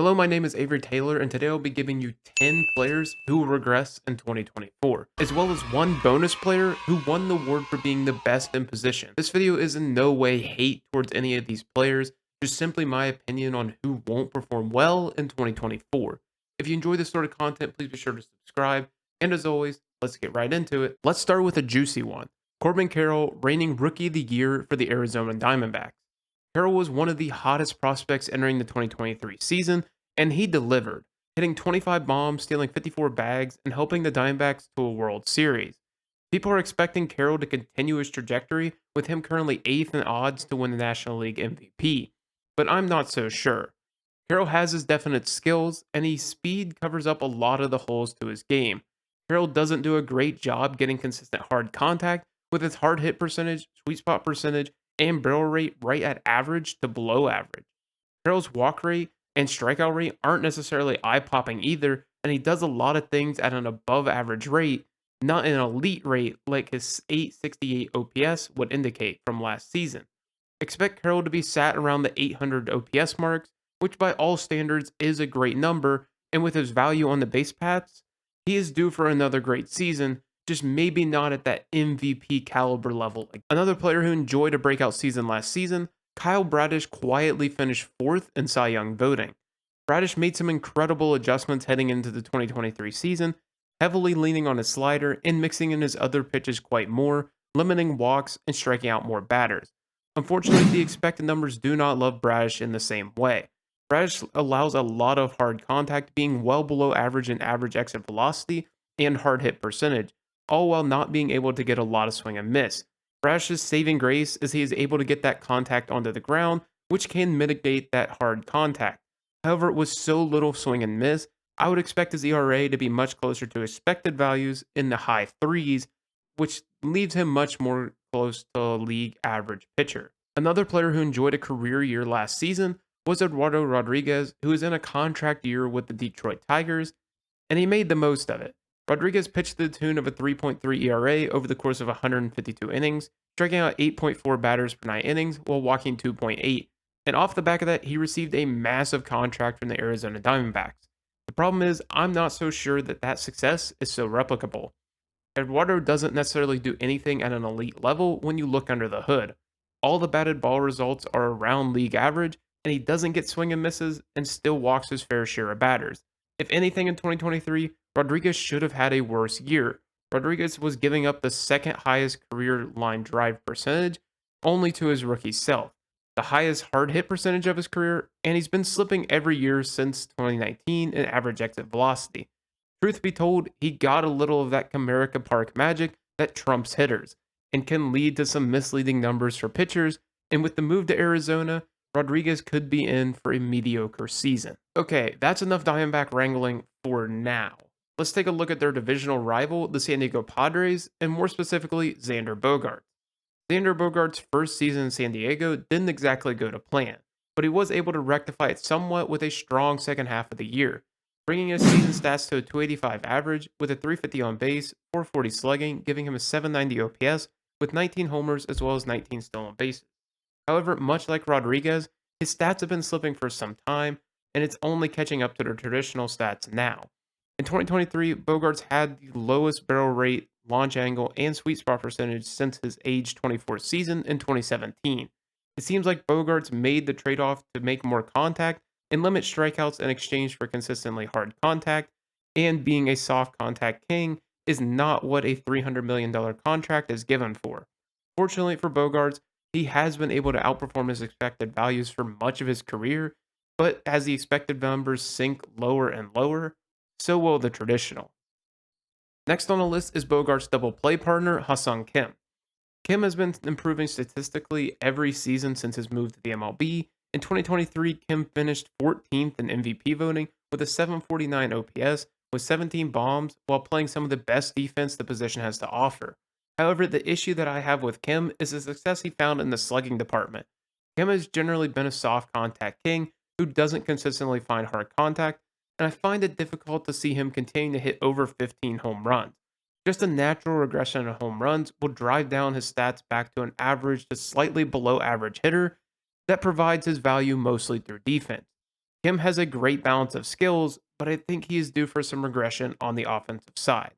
Hello, my name is Avery Taylor, and today I'll be giving you 10 players who will regress in 2024, as well as one bonus player who won the award for being the best in position. This video is in no way hate towards any of these players, just simply my opinion on who won't perform well in 2024. If you enjoy this sort of content, please be sure to subscribe, and as always, let's get right into it. Let's start with a juicy one. Corbin Carroll, reigning Rookie of the Year for the Arizona Diamondbacks. Carroll was one of the hottest prospects entering the 2023 season, and he delivered, hitting 25 bombs, stealing 54 bags, and helping the Diamondbacks to a World Series. People are expecting Carroll to continue his trajectory, with him currently 8th in odds to win the National League MVP, but I'm not so sure. Carroll has his definite skills, and his speed covers up a lot of the holes to his game. Carroll doesn't do a great job getting consistent hard contact, with his hard hit percentage, sweet spot percentage, and barrel rate right at average to below average. Carroll's walk rate and strikeout rate aren't necessarily eye popping either, and he does a lot of things at an above average rate, not an elite rate like his 868 OPS would indicate from last season. Expect Carroll to be sat around the 800 OPS marks, which by all standards is a great number, and with his value on the base paths, he is due for another great season, just maybe not at that MVP caliber level. Another player who enjoyed a breakout season last season, Kyle Bradish quietly finished 4th in Cy Young voting. Bradish made some incredible adjustments heading into the 2023 season, heavily leaning on his slider and mixing in his other pitches quite more, limiting walks and striking out more batters. Unfortunately, the expected numbers do not love Bradish in the same way. Bradish allows a lot of hard contact, being well below average in average exit velocity and hard hit percentage, all while not being able to get a lot of swing and miss. Bradish's saving grace is he is able to get that contact onto the ground, which can mitigate that hard contact. However, with so little swing and miss, I would expect his ERA to be much closer to expected values in the high threes, which leaves him much more close to a league average pitcher. Another player who enjoyed a career year last season was Eduardo Rodriguez, who is in a contract year with the Detroit Tigers, and he made the most of it. Rodriguez pitched to the tune of a 3.3 ERA over the course of 152 innings, striking out 8.4 batters per 9 innings while walking 2.8. And off the back of that, he received a massive contract from the Arizona Diamondbacks. The problem is, I'm not so sure that that success is so replicable. Eduardo doesn't necessarily do anything at an elite level when you look under the hood. All the batted ball results are around league average, and he doesn't get swing and misses and still walks his fair share of batters. If anything in 2023, Rodriguez should have had a worse year. Rodriguez was giving up the second highest career line drive percentage, only to his rookie self, the highest hard hit percentage of his career, and he's been slipping every year since 2019 in average exit velocity. Truth be told, he got a little of that Comerica Park magic that trumps hitters, and can lead to some misleading numbers for pitchers, and with the move to Arizona, Rodriguez could be in for a mediocre season. Okay, that's enough Diamondback wrangling for now. Let's take a look at their divisional rival, the San Diego Padres, and more specifically, Xander Bogaerts. Xander Bogaerts' first season in San Diego didn't exactly go to plan, but he was able to rectify it somewhat with a strong second half of the year, bringing his season stats to a 285 average with a 350 on base, 440 slugging, giving him a 790 OPS with 19 homers as well as 19 stolen bases. However, much like Rodriguez, his stats have been slipping for some time, and it's only catching up to their traditional stats now. In 2023, Bogaerts had the lowest barrel rate, launch angle, and sweet spot percentage since his age 24 season in 2017. It seems like Bogaerts made the trade off to make more contact and limit strikeouts in exchange for consistently hard contact, and being a soft contact king is not what a $300 million contract is given for. Fortunately for Bogaerts, he has been able to outperform his expected values for much of his career, but as the expected numbers sink lower and lower, so will the traditional. Next on the list is Bogart's double play partner, Ha-Seong Kim. Kim has been improving statistically every season since his move to the MLB. In 2023, Kim finished 14th in MVP voting with a 749 OPS with 17 bombs while playing some of the best defense the position has to offer. However, the issue that I have with Kim is the success he found in the slugging department. Kim has generally been a soft contact king who doesn't consistently find hard contact, and I find it difficult to see him continuing to hit over 15 home runs. Just a natural regression of home runs will drive down his stats back to an average to slightly below average hitter that provides his value mostly through defense. Kim has a great balance of skills, but I think he is due for some regression on the offensive side.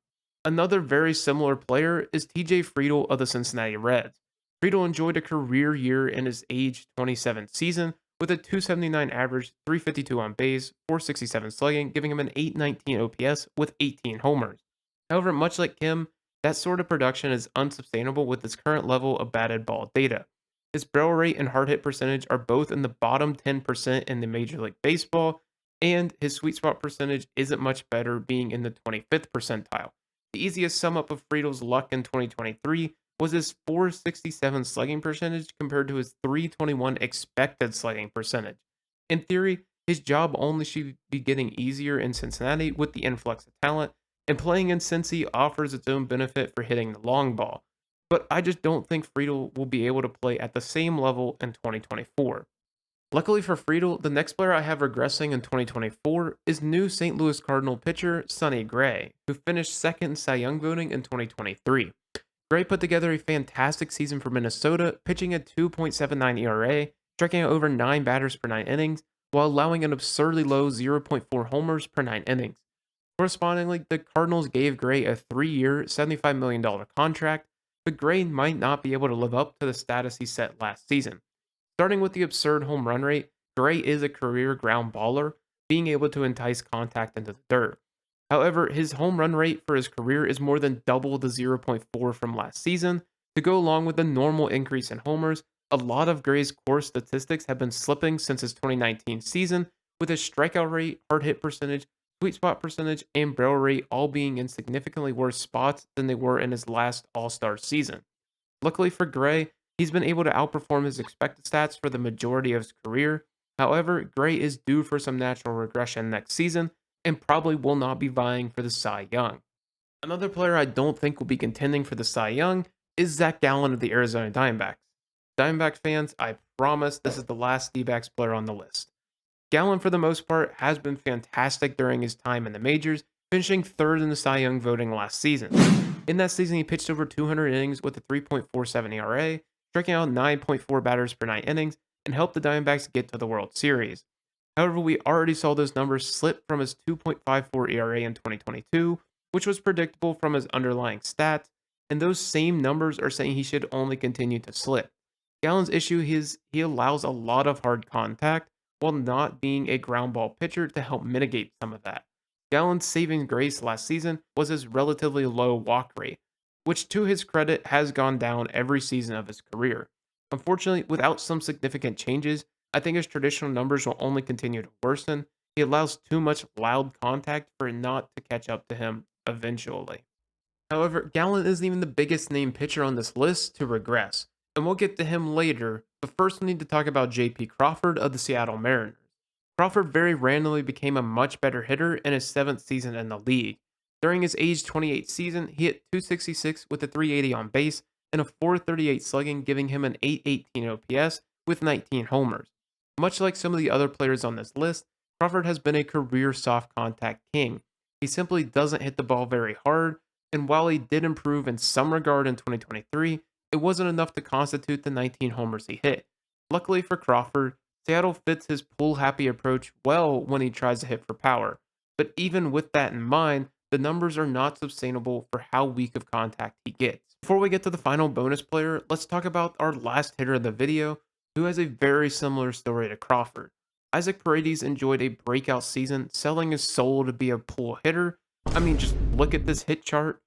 Another very similar player is TJ Friedel of the Cincinnati Reds. Friedel enjoyed a career year in his age 27 season with a 279 average, 352 on base, 467 slugging, giving him an 819 OPS with 18 homers. However, much like Kim, that sort of production is unsustainable with his current level of batted ball data. His barrel rate and hard hit percentage are both in the bottom 10% in the Major League Baseball, and his sweet spot percentage isn't much better, being in the 25th percentile. The easiest sum up of Friedel's luck in 2023 was his 467 slugging percentage compared to his 321 expected slugging percentage. In theory, his job only should be getting easier in Cincinnati with the influx of talent, and playing in Cincy offers its own benefit for hitting the long ball. But I just don't think Friedel will be able to play at the same level in 2024. Luckily for Friedel, the next player I have regressing in 2024 is new St. Louis Cardinal pitcher Sonny Gray, who finished second in Cy Young voting in 2023. Gray put together a fantastic season for Minnesota, pitching a 2.79 ERA, striking out over 9 batters per 9 innings, while allowing an absurdly low zero point 0.4 homers per 9 innings. Correspondingly, the Cardinals gave Gray a 3-year, $75 million contract, but Gray might not be able to live up to the status he set last season. Starting with the absurd home run rate, Gray is a career ground baller, being able to entice contact into the dirt. However, his home run rate for his career is more than double the zero point 0.4 from last season. To go along with the normal increase in homers, a lot of Gray's core statistics have been slipping since his 2019 season, with his strikeout rate, hard hit percentage, sweet spot percentage, and barrel rate all being in significantly worse spots than they were in his last All Star season. Luckily for Gray, he's been able to outperform his expected stats for the majority of his career. However, Gray is due for some natural regression next season and probably will not be vying for the Cy Young. Another player I don't think will be contending for the Cy Young is Zach Gallen of the Arizona Diamondbacks. Diamondback fans, I promise this is the last D-backs player on the list. Gallen, for the most part, has been fantastic during his time in the majors, finishing third in the Cy Young voting last season. In that season, he pitched over 200 innings with a 3.47 ERA, striking out 9.4 batters per 9 innings, and helped the Diamondbacks get to the World Series. However, we already saw those numbers slip from his 2.54 ERA in 2022, which was predictable from his underlying stats, and those same numbers are saying he should only continue to slip. Gallen's issue is he allows a lot of hard contact while not being a ground ball pitcher to help mitigate some of that. Gallen's saving grace last season was his relatively low walk rate, which to his credit has gone down every season of his career. Unfortunately, without some significant changes, I think his traditional numbers will only continue to worsen. He allows too much loud contact for it not to catch up to him eventually. However, Gallen isn't even the biggest name pitcher on this list to regress, and we'll get to him later, but first we need to talk about JP Crawford of the Seattle Mariners. Crawford very randomly became a much better hitter in his 7th season in the league. During his age 28 season, he hit 266 with a 380 on base and a 438 slugging, giving him an 818 OPS with 19 homers. Much like some of the other players on this list, Crawford has been a career soft contact king. He simply doesn't hit the ball very hard, and while he did improve in some regard in 2023, it wasn't enough to constitute the 19 homers he hit. Luckily for Crawford, Seattle fits his pull happy approach well when he tries to hit for power. But even with that in mind, the numbers are not sustainable for how weak of contact he gets. Before we get to the final bonus player, let's talk about our last hitter of the video, who has a very similar story to Crawford. Isaac Paredes enjoyed a breakout season, selling his soul to be a pull hitter. I mean, just look at this hit chart.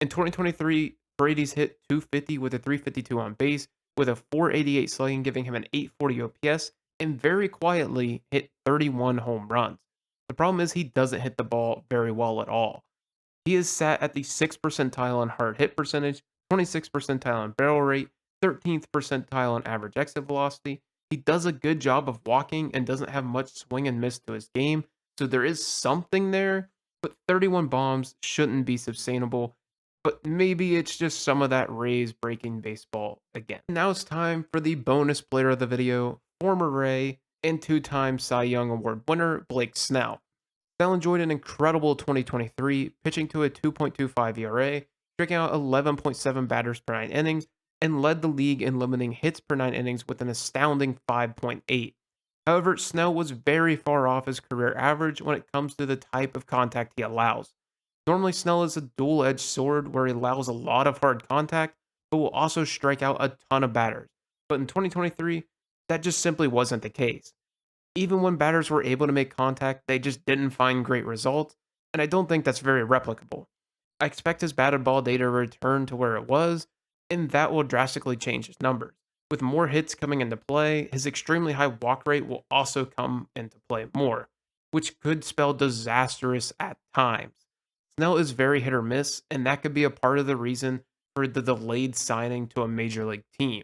In 2023, Paredes hit 250 with a 352 on base, with a 488 slugging, giving him an 840 OPS, and very quietly hit 31 home runs. The problem is he doesn't hit the ball very well at all. He is sat at the 6th percentile in hard hit percentage, 26th percentile in barrel rate, 13th percentile in average exit velocity. He does a good job of walking and doesn't have much swing and miss to his game, so there is something there, but 31 bombs shouldn't be sustainable. But maybe it's just some of that Rays breaking baseball again. Now it's time for the bonus player of the video, former Ray and 2-time Cy Young Award winner Blake Snell. Snell enjoyed an incredible 2023, pitching to a 2.25 ERA, striking out 11.7 batters per 9 innings, and led the league in limiting hits per 9 innings with an astounding 5.8. However, Snell was very far off his career average when it comes to the type of contact he allows. Normally, Snell is a dual edged sword where he allows a lot of hard contact, but will also strike out a ton of batters. But in 2023, that just simply wasn't the case. Even when batters were able to make contact, they just didn't find great results, and I don't think that's very replicable. I expect his batted ball data to return to where it was, and that will drastically change his numbers. With more hits coming into play, his extremely high walk rate will also come into play more, which could spell disastrous at times. Snell is very hit or miss, and that could be a part of the reason for the delayed signing to a major league team.